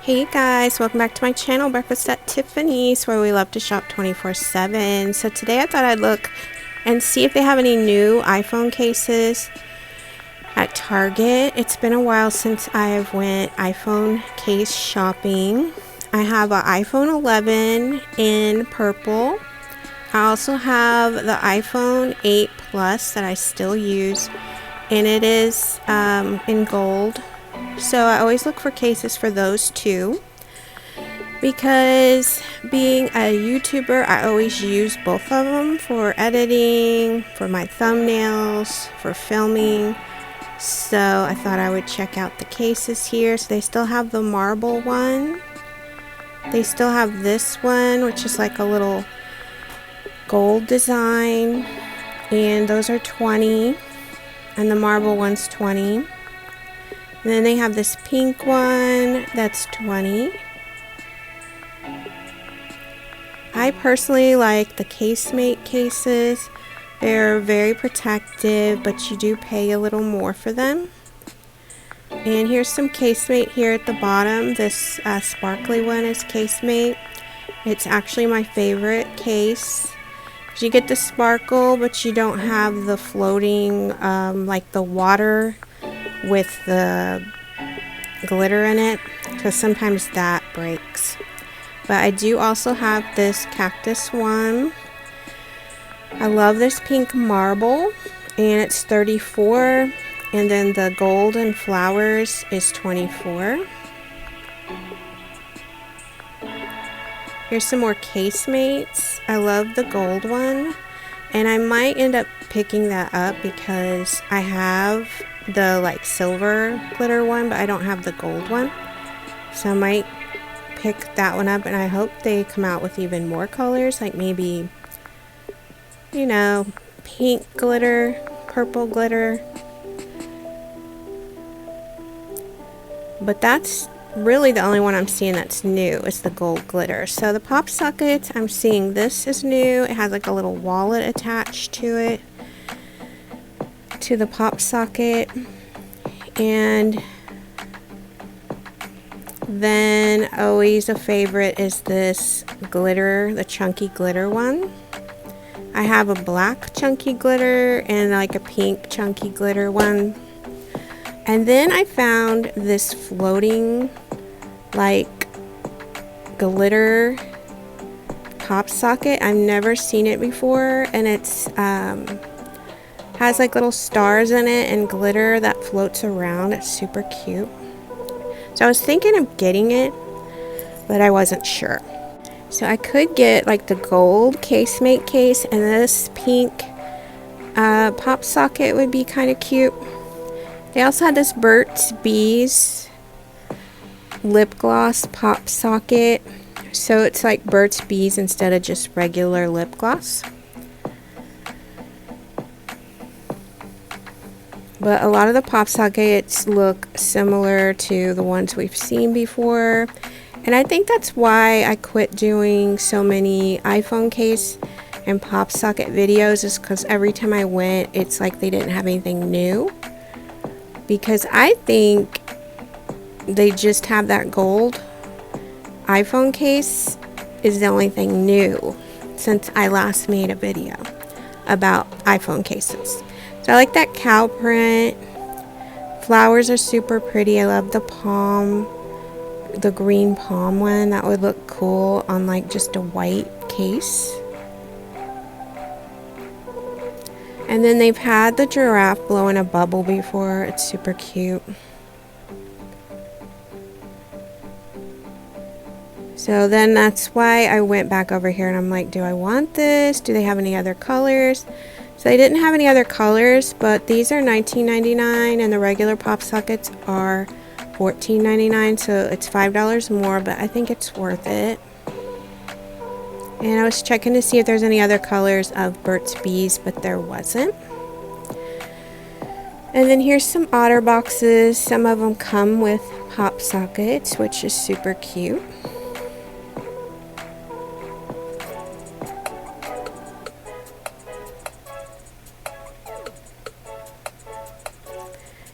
Hey guys, welcome back to my channel, Breakfast at Tiffany's, where we love to shop 24/7. So today I thought I'd look and see if they have any new iPhone cases at Target. It's been a while since I've went iPhone case shopping. I have an iPhone 11 in purple. I also have the iPhone 8 Plus that I still use, and it is in gold. So I always look for cases for those two, because being a YouTuber, I always use both of them for editing, for my thumbnails, for filming. So I thought I would check out the cases here. So they still have the marble one. They still have this one, which is like a little gold design, and those are 20, and the marble one's 20. And then they have this pink one that's 20. I personally like the Casemate cases. They're very protective, but you do pay a little more for them. And here's some Casemate here at the bottom. This sparkly one is Casemate. It's actually my favorite case. You get the sparkle, but you don't have the floating, like the water with the glitter in it, because sometimes that breaks. But I do also have this Cactus one. I love this pink marble, and it's 34, and then the gold and flowers is 24. Here's some more Casemates. I love the gold one, and I might end up picking that up because I have the like silver glitter one, but I don't have the gold one. So I might pick that one up, and I hope they come out with even more colors, like maybe, you know, pink glitter, purple glitter. But that's really the only one I'm seeing that's new is the gold glitter. So the Popsocket, I'm seeing this is new. It has like a little wallet attached to it, to the Popsocket. And then always a favorite is this glitter, the chunky glitter one. I have a black chunky glitter and like a pink chunky glitter one. And then I found this floating like glitter Popsocket. I've never seen it before, and it's has like little stars in it and glitter that floats around. It's super cute. So I was thinking of getting it, but I wasn't sure. So I could get like the gold Casemate case, and this pink Popsocket would be kind of cute. They also had this Burt's Bees lip gloss Popsocket. So it's like Burt's Bees instead of just regular lip gloss. But a lot of the Popsockets look similar to the ones we've seen before. And I think that's why I quit doing so many iPhone case and Popsocket videos, is because every time I went, it's like they didn't have anything new. Because I think they just have that gold iPhone case is the only thing new since I last made a video about iPhone cases. So I like that cow print. Flowers are super pretty. I love the palm, the green palm one. That would look cool on like just a white case. And then they've had the giraffe blowing a bubble before. It's super cute. So then that's why I went back over here and I'm like, do I want this? Do they have any other colors? So they didn't have any other colors, but these are $19.99 and the regular Popsockets are $14.99. So it's $5 more, but I think it's worth it. And I was checking to see if there's any other colors of Burt's Bees, but there wasn't. And then here's some otter boxes. Some of them come with Popsockets, which is super cute.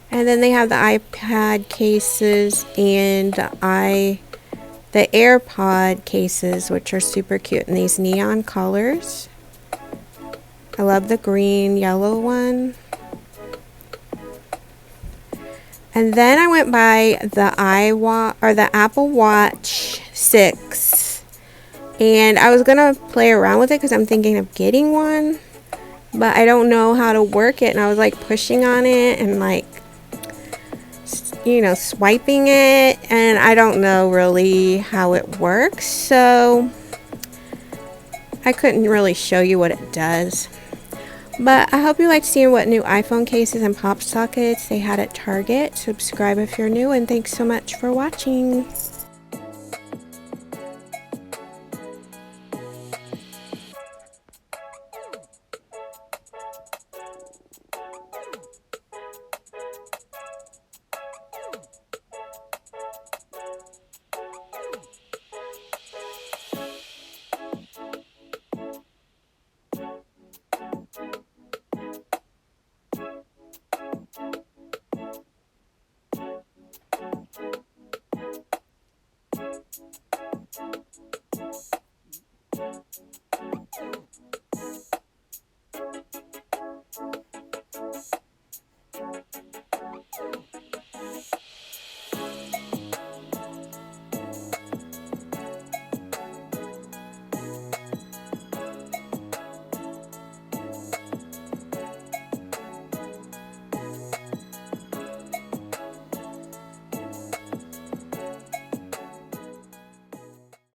And then they have the iPad cases and the the AirPod cases, which are super cute in these neon colors. I love the green, yellow one. And then I went by the Apple Watch 6. And I was going to play around with it because I'm thinking of getting one. But I don't know how to work it. And I was like pushing on it and like, you know, swiping it. And I don't know really how it works. So I couldn't really show you what it does. But I hope you liked seeing what new iPhone cases and pop sockets they had at Target. Subscribe if you're new, and thanks so much for watching.